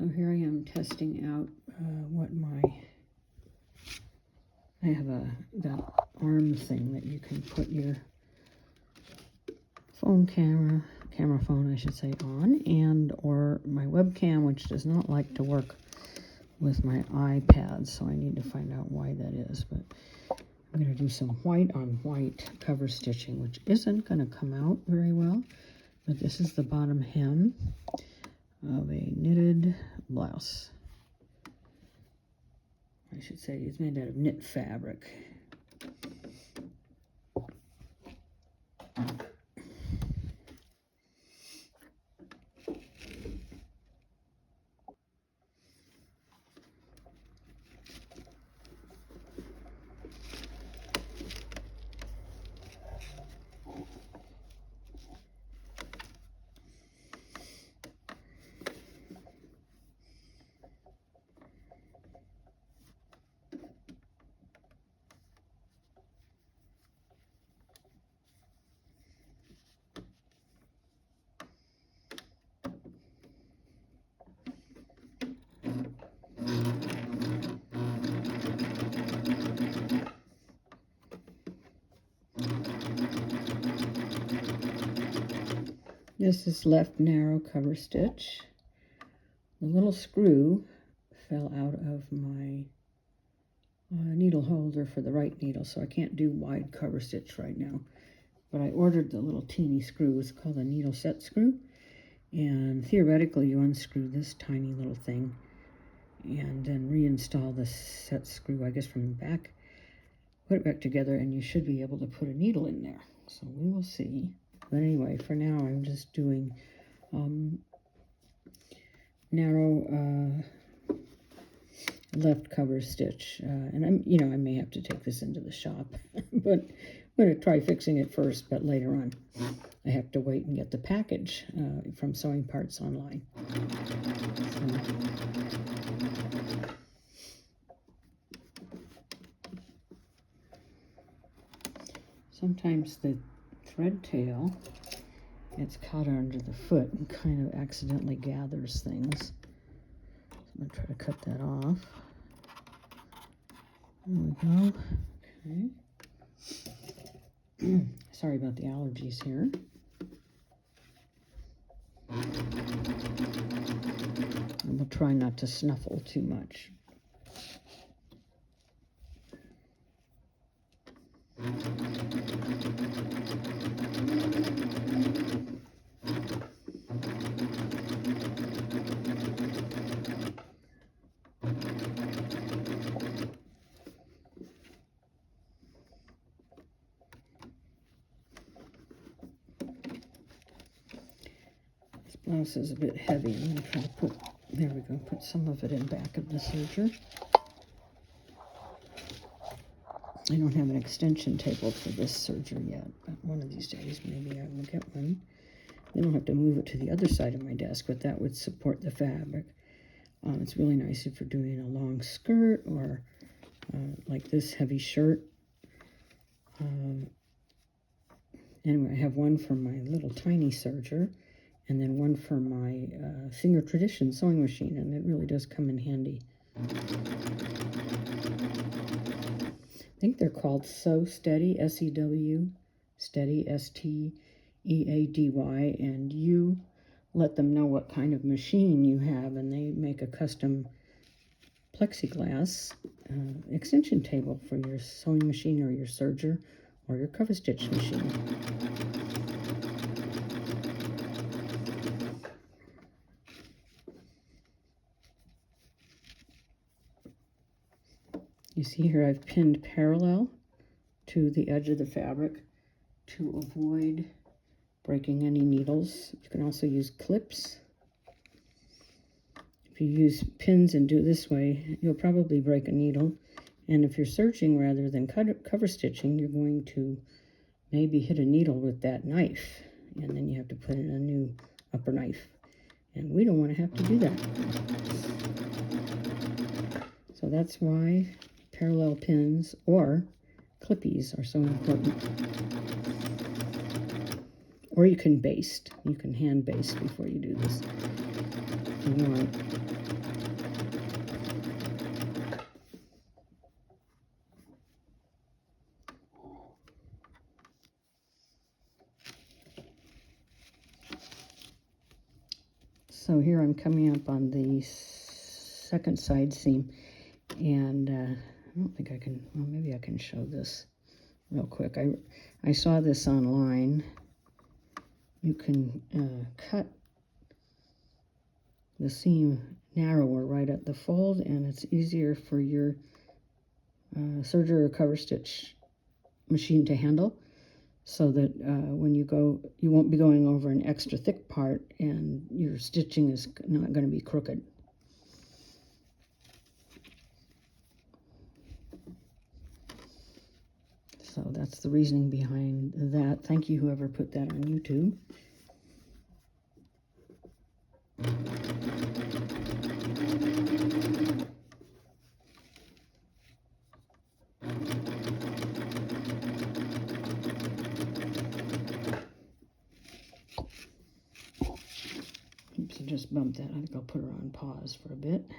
So here I am testing out what I have that arm thing that you can put your camera phone I should say, on, and or my webcam, which does not like to work with my iPad, so I need to find out why that is. But I'm going to do some white on white cover stitching, which isn't going to come out very well, but this is the bottom hem of a knitted blouse. I should say it's made out of knit fabric. This is left narrow cover stitch. The little screw fell out of my needle holder for the right needle, so I can't do wide cover stitch right now. But I ordered the little teeny screw. It's called a needle set screw. And theoretically, you unscrew this tiny little thing and then reinstall the set screw, I guess, from the back. Put it back together, and you should be able to put a needle in there. So we will see. But anyway, for now, I'm just doing narrow left cover stitch. And I may have to take this into the shop, but I'm going to try fixing it first, but later on I have to wait and get the package from Sewing Parts online. Sometimes the thread tail gets caught under the foot and kind of accidentally gathers things. So I'm going to try to cut that off. There we go. Okay. Sorry about the allergies here. And we'll try not to snuffle too much. This blouse is a bit heavy. I'm going to try to put some of it in back of the serger. I don't have an extension table for this serger yet, but one of these days maybe I will get one. Then I'll have to move it to the other side of my desk, but that would support the fabric. It's really nice if you're doing a long skirt or like this heavy shirt. Anyway, I have one for my little tiny serger, and then one for my Singer Tradition sewing machine, and it really does come in handy. I think they're called Sew Steady, S-E-W, Steady, S-T-E-A-D-Y, and you let them know what kind of machine you have, and they make a custom plexiglass extension table for your sewing machine or your serger or your cover stitch machine. You see here I've pinned parallel to the edge of the fabric to avoid breaking any needles. You can also use clips. If you use pins and do it this way, you'll probably break a needle. And if you're serging rather than cover stitching, you're going to maybe hit a needle with that knife, and then you have to put in a new upper knife. And we don't want to have to do that. So that's why parallel pins or clippies are so important. Or you can baste. You can hand baste before you do this if you want. So here I'm coming up on the second side seam, and I don't think I can, well, maybe I can show this real quick. I saw this online. You can cut the seam narrower right at the fold, and it's easier for your serger or cover stitch machine to handle, so that when you go, you won't be going over an extra thick part, and your stitching is not going to be crooked. So that's the reasoning behind that. Thank you, whoever put that on YouTube. Oops, I just bumped that. I think I'll put her on pause for a bit.